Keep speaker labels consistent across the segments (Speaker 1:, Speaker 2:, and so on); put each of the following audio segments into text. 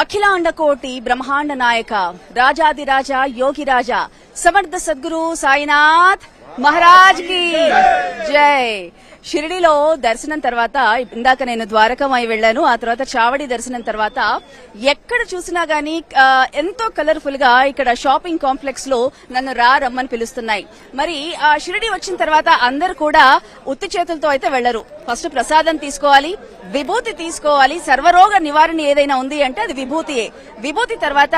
Speaker 1: అఖిలాండ కోటి బ్రహ్మాండ నాయక రాజాదిరాజ యోగి రాజా సమర్థ సద్గురు సాయినాథ్ మహారాజ్ కి జై. షిరిడిలో దర్శనం తర్వాత ఇందాక నేను ద్వారకమై వెళ్లాను. ఆ తర్వాత చావడి దర్శనం తర్వాత ఎక్కడ చూసినా గానీ ఎంతో కలర్ఫుల్ గా ఇక్కడ షాపింగ్ కాంప్లెక్స్ లో నన్ను రమ్మని పిలుస్తున్నాయి. మరి ఆ షిరిడి వచ్చిన తర్వాత అందరూ కూడా ఉత్తి చేతులతో అయితే వెళ్లరు. ఫస్ట్ ప్రసాదం తీసుకోవాలి, విభూతి తీసుకోవాలి. సర్వరోగ నివారణ ఏదైనా ఉంది అంటే అది విభూతియే. విభూతి తర్వాత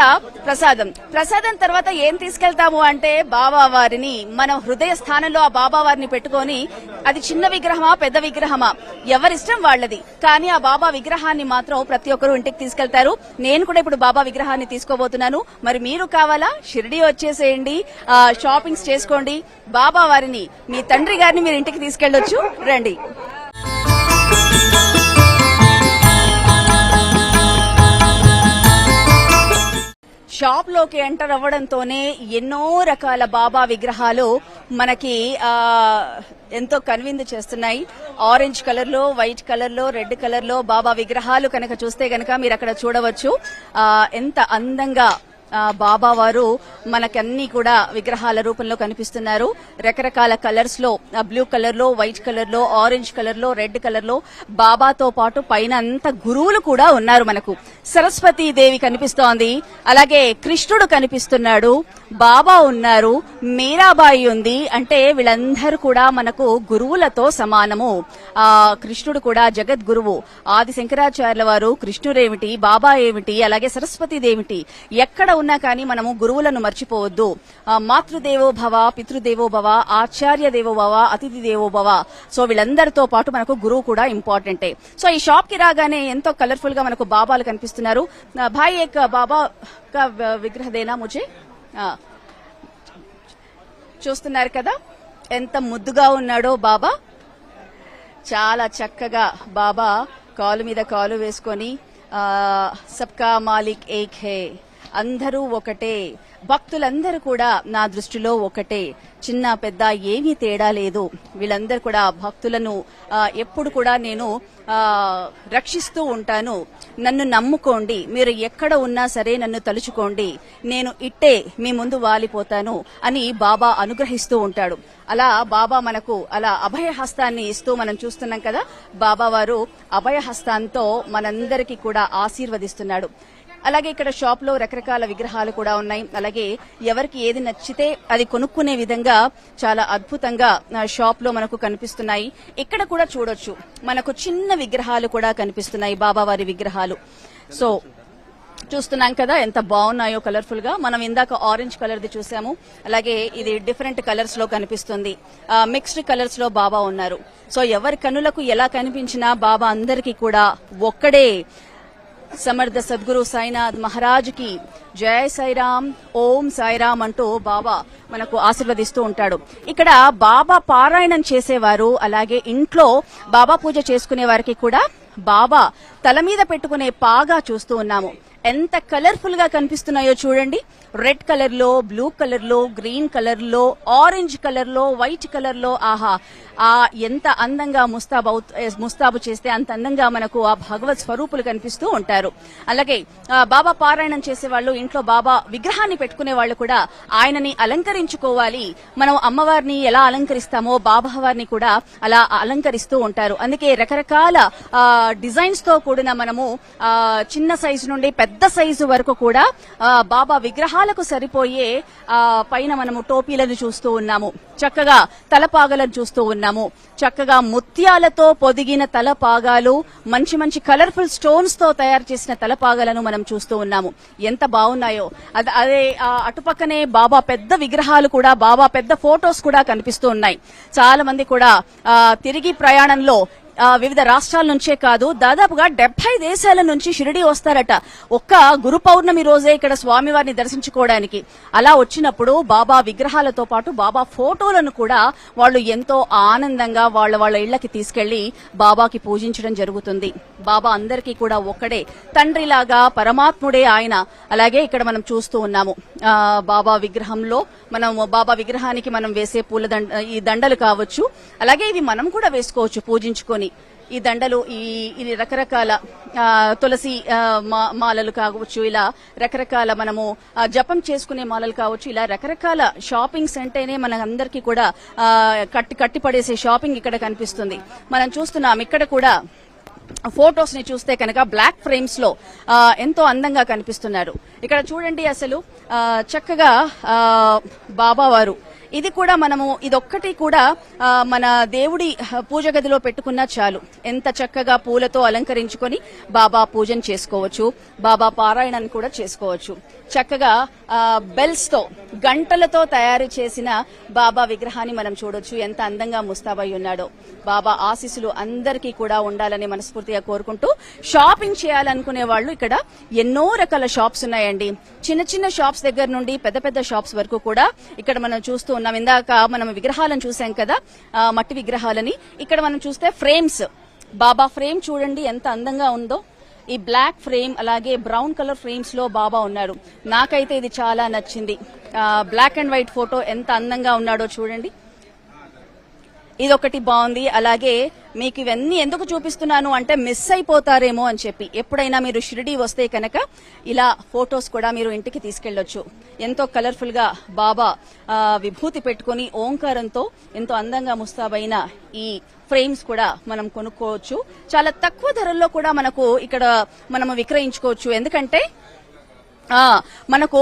Speaker 1: ప్రసాదం తర్వాత ఏం తీసుకెళ్తాము అంటే బాబా వారిని మన హృదయ స్థానంలో ఆ బాబా వారిని పెట్టుకొని, అది చిన్న విగ్రహమా పెద్ద విగ్రహమా ఎవరిష్టం వాళ్లది, కానీ ఆ బాబా విగ్రహాన్ని మాత్రం ప్రతి ఒక్కరూ ఇంటికి తీసుకెళ్తారు. నేను కూడా ఇప్పుడు బాబా విగ్రహాన్ని తీసుకోబోతున్నాను. మరి మీరు కావాలా? షిరిడి వచ్చేసేయండి, షాపింగ్స్ చేసుకోండి. బాబా వారిని, మీ తండ్రి గారిని మీరు ఇంటికి తీసుకెళ్లొచ్చు. రండి. షాప్ లోకి ఎంటర్ అవ్వడంతోనే ఎన్నో రకాల బాబా విగ్రహాలు మనకి ఎంతో కన్విందు చేస్తున్నాయి. ఆరెంజ్ కలర్ లో, వైట్ కలర్ లో, రెడ్ కలర్ లో బాబా విగ్రహాలు కనుక చూస్తే గనక మీరు అక్కడ చూడవచ్చు. ఎంత అందంగా బాబా వారు మనకన్నీ కూడా విగ్రహాల రూపంలో కనిపిస్తున్నారు. రకరకాల కలర్స్ లో, బ్లూ కలర్ లో, వైట్ కలర్ లో, ఆరెంజ్ కలర్ లో, రెడ్ కలర్ లో బాబాతో పాటు పైన అంత గురువులు కూడా ఉన్నారు. మనకు సరస్వతీ దేవి కనిపిస్తోంది, అలాగే కృష్ణుడు కనిపిస్తున్నాడు, బాబా ఉన్నారు, మీరాబాయి ఉంది. అంటే వీళ్ళందరూ కూడా మనకు గురువులతో సమానము. కృష్ణుడు కూడా జగద్గురువు. ఆది శంకరాచార్యుల వారు కృష్ణుడేమిటి, బాబా ఏమిటి, అలాగే సరస్వతీదేమిటి, ఎక్కడ ఉన్నా కానీ మనము గురువులను మర్చిపోవద్దు. మాతృదేవో భవ, పితృదేవో భవ, ఆచార్య దేవో భవ, అతిథి దేవో భవ. సో వీళ్ళందరితో పాటు మనకు గురువు కూడా ఇంపార్టెంటే. సో ఈ షాప్ కి రాగానే ఎంతో కలర్ఫుల్ గా మనకు బాబాలు కనిపిస్తున్నారు. భాయ్ ఏక్ బాబా కా విగ్రహ దేనా ముझे. చూస్తున్నారు కదా ఎంత ముద్దుగా ఉన్నాడో బాబా. చాలా చక్కగా బాబా కాలు మీద కాలు వేసుకొని సబ్కా మాలిక్ ఏక్ హే, అందరూ ఒకటే, భక్తులందరూ కూడా నా దృష్టిలో ఒకటే, చిన్న పెద్ద ఏమీ తేడా లేదు. వీళ్ళందరూ కూడా భక్తులను ఎప్పుడు కూడా నేను రక్షిస్తూ ఉంటాను. నన్ను నమ్ముకోండి, మీరు ఎక్కడ ఉన్నా సరే నన్ను తలుచుకోండి, నేను ఇట్టే మీ ముందు వాలిపోతాను అని బాబా అనుగ్రహిస్తూ ఉంటాడు. అలా బాబా మనకు అలా అభయహస్తాన్ని ఇస్తూ మనం చూస్తున్నాం కదా. బాబా వారు అభయహస్తాంతో మనందరికీ కూడా ఆశీర్వదిస్తున్నాడు. అలాగే ఇక్కడ షాప్ లో రకరకాల విగ్రహాలు కూడా ఉన్నాయి. అలాగే ఎవరికి ఏది నచ్చితే అది కొనుక్కునే విధంగా చాలా అద్భుతంగా షాప్ లో మనకు కనిపిస్తున్నాయి. ఇక్కడ కూడా చూడొచ్చు మనకు చిన్న విగ్రహాలు కూడా కనిపిస్తున్నాయి, బాబావారి విగ్రహాలు. సో చూస్తున్నాం కదా ఎంత బాగున్నాయో కలర్ఫుల్ గా. మనం ఇందాక ఆరెంజ్ కలర్ ది చూసాము, అలాగే ఇది డిఫరెంట్ కలర్స్ లో కనిపిస్తుంది. మిక్స్డ్ కలర్స్ లో బాబా ఉన్నారు. సో ఎవరి కన్నులకు ఎలా కనిపించినా బాబా అందరికీ కూడా ఒక్కడే. సమర్థ సద్గురు సాయినాథ్ మహారాజ్ కి జై సాయిరామ్, ఓం సాయిరామ్ అంటూ బాబా మనకు ఆశీర్వదిస్తూ ఉంటాడు. ఇక్కడ బాబా పారాయణం చేసేవారు, అలాగే ఇంట్లో బాబా పూజ చేసుకునే వారికి కూడా బాబా తల మీద పెట్టుకునే పాగా చూస్తూ ఉన్నాము. ఎంత కలర్ఫుల్ గా కనిపిస్తున్నాయో చూడండి. రెడ్ కలర్ లో, బ్లూ కలర్ లో, గ్రీన్ కలర్ లో, ఆరెంజ్ కలర్ లో, వైట్ కలర్ లో. ఆహా, ఎంత అందంగా ముస్తాబు చేస్తే అంత అందంగా మనకు ఆ భగవత్ స్వరూపులు కనిపిస్తూ ఉంటారు. అలాగే బాబా పారాయణం చేసే వాళ్ళు ఇంట్లో బాబా విగ్రహాన్ని పెట్టుకునే వాళ్ళు కూడా ఆయనని అలంకరించుకోవాలి. మనం అమ్మవారిని ఎలా అలంకరిస్తామో బాబా వారిని కూడా అలా అలంకరిస్తూ ఉంటారు. అందుకే రకరకాల డిజైన్స్ తో కూడిన మనము చిన్న సైజు నుండి పెద్ద సైజు వరకు కూడా బాబా విగ్రహాలకు సరిపోయే పైన మనము టోపీలను చూస్తూ ఉన్నాము, చక్కగా తలపాగలను చూస్తూ ఉన్నాము, చక్కగా ముత్యాలతో పొదిగిన తలపాగాలు, మంచి మంచి కలర్ఫుల్ స్టోన్స్ తో తయారు చేసిన తలపాగాలను మనం చూస్తూ ఉన్నాము. ఎంత బాగున్నాయో. అదే అటుపక్కనే బాబా పెద్ద విగ్రహాలు కూడా, బాబా పెద్ద ఫోటోస్ కూడా కనిపిస్తూ ఉన్నాయి. చాలా మంది కూడా తిరిగి ప్రయాణంలో వివిధ రాష్ట్రాల నుంచే కాదు, దాదాపుగా 70 దేశాల నుంచి షిరిడి వస్తారట ఒక్క గురు పౌర్ణమి రోజే ఇక్కడ స్వామివారిని దర్శించుకోవడానికి. అలా వచ్చినప్పుడు బాబా విగ్రహాలతో పాటు బాబా ఫోటోలను కూడా వాళ్ళు ఎంతో ఆనందంగా వాళ్ళ ఇళ్లకి తీసుకెళ్లి బాబాకి పూజించడం జరుగుతుంది. బాబా అందరికీ కూడా ఒక్కడే, తండ్రిలాగా పరమాత్ముడే ఆయన. అలాగే ఇక్కడ మనం చూస్తూ ఉన్నాము బాబా విగ్రహంలో, మనం బాబా విగ్రహానికి మనం వేసే ఈ దండలు కావచ్చు, అలాగే ఇవి మనం కూడా వేసుకోవచ్చు పూజించుకొని. ఈ దండలు ఇది రకరకాల తులసి మాలలు కావచ్చు, ఇలా రకరకాల మనము జపం చేసుకునే మాలలు కావచ్చు, ఇలా రకరకాల షాపింగ్స్ అంటేనే మన అందరికీ కూడా కట్టి పడేసే షాపింగ్ ఇక్కడ కనిపిస్తుంది. మనం చూస్తున్నాం ఇక్కడ కూడా ఫోటోస్ ని చూస్తే కనుక బ్లాక్ ఫ్రేమ్స్ లో ఎంతో అందంగా కనిపిస్తున్నారు. ఇక్కడ చూడండి అసలు చక్కగా బాబా వారు ఇది కూడా మనము ఇదొక్కటి కూడా మన దేవుడి పూజ గదిలో పెట్టుకున్నా చాలు, ఎంత చక్కగా పూలతో అలంకరించుకొని బాబా పూజను చేసుకోవచ్చు, బాబా పారాయణాన్ని కూడా చేసుకోవచ్చు. చక్కగా బెల్స్ తో గంటలతో తయారు చేసిన బాబా విగ్రహాన్ని మనం చూడొచ్చు, ఎంత అందంగా ముస్తాబై ఉన్నాడో. బాబా ఆశీస్సులు అందరికీ కూడా ఉండాలని మనస్ఫూర్తిగా కోరుకుంటూ, షాపింగ్ చేయాలనుకునే వాళ్ళు ఇక్కడ ఎన్నో రకాల షాప్స్ ఉన్నాయండి. చిన్న చిన్న షాప్స్ దగ్గర నుండి పెద్ద పెద్ద షాప్స్ వరకు కూడా ఇక్కడ మనం చూస్తూ ఉన్నాం. ఇందాక మనం విగ్రహాలను చూసాం కదా, మట్టి విగ్రహాలని. ఇక్కడ మనం చూస్తే ఫ్రేమ్స్, బాబా ఫ్రేమ్ చూడండి ఎంత అందంగా ఉందో. ఈ బ్లాక్ ఫ్రేమ్ అలాగే బ్రౌన్ కలర్ ఫ్రేమ్స్ లో బాబా ఉన్నాడు. నాకైతే ఇది చాలా నచ్చింది. బ్లాక్ అండ్ వైట్ ఫోటో ఎంత అందంగా ఉన్నాడో చూడండి, ఇదొకటి బాగుంది. అలాగే మీకు ఇవన్నీ ఎందుకు చూపిస్తున్నాను అంటే మిస్ అయిపోతారేమో అని చెప్పి, ఎప్పుడైనా మీరు షిరిడీ వస్తే కనుక ఇలా ఫొటోస్ కూడా మీరు ఇంటికి తీసుకెళ్లొచ్చు. ఎంతో కలర్ఫుల్ గా బాబా విభూతి పెట్టుకుని ఓంకారంతో ఎంతో అందంగా ముస్తాబైన ఈ ఫ్రేమ్స్ కూడా మనం కొనుక్కోవచ్చు. చాలా తక్కువ ధరల్లో కూడా మనకు ఇక్కడ మనం విక్రయించుకోవచ్చు. ఎందుకంటే మనకు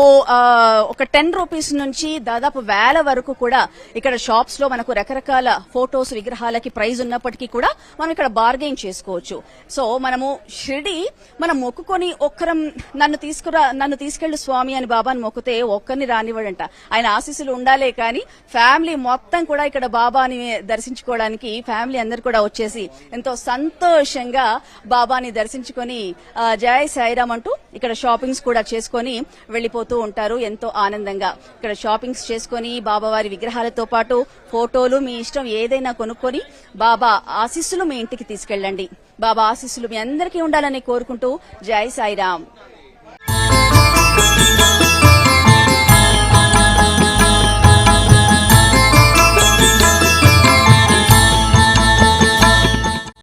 Speaker 1: ఒక 10 రూపీస్ నుంచి దాదాపు 1000 వరకు కూడా ఇక్కడ షాప్స్ లో మనకు రకరకాల ఫోటోస్ విగ్రహాలకి ప్రైజ్ ఉన్నప్పటికీ కూడా మనం ఇక్కడ బార్గెయిన్ చేసుకోవచ్చు. సో మనము షిరిడి మనం మొక్కుకొని ఒక్కరం నన్ను తీసుకెళ్లు స్వామి అని బాబాని మొక్కితే ఒక్కరిని రానివ్వడంట. ఆయన ఆశీస్సులు ఉండాలే కానీ ఫ్యామిలీ మొత్తం కూడా ఇక్కడ బాబాని దర్శించుకోవడానికి ఫ్యామిలీ అందరు కూడా వచ్చేసి ఎంతో సంతోషంగా బాబాని దర్శించుకొని జై సాయిరామ్ అంటూ ఇక్కడ షాపింగ్స్ కూడా చేసుకొని వెళ్లిపోతూ ఉంటారు ఎంతో ఆనందంగా. ఇక్కడ షాపింగ్స్ చేసుకుని బాబావారి విగ్రహాలతో పాటు ఫోటోలు మీ ఇష్టం ఏదైనా కొనుక్కొని బాబా ఆశీస్సులు మీ ఇంటికి తీసుకెళ్ళండి. బాబా ఆశీస్సులు మీ అందరికీ ఉండాలని కోరుకుంటూ జై సాయిరామ్.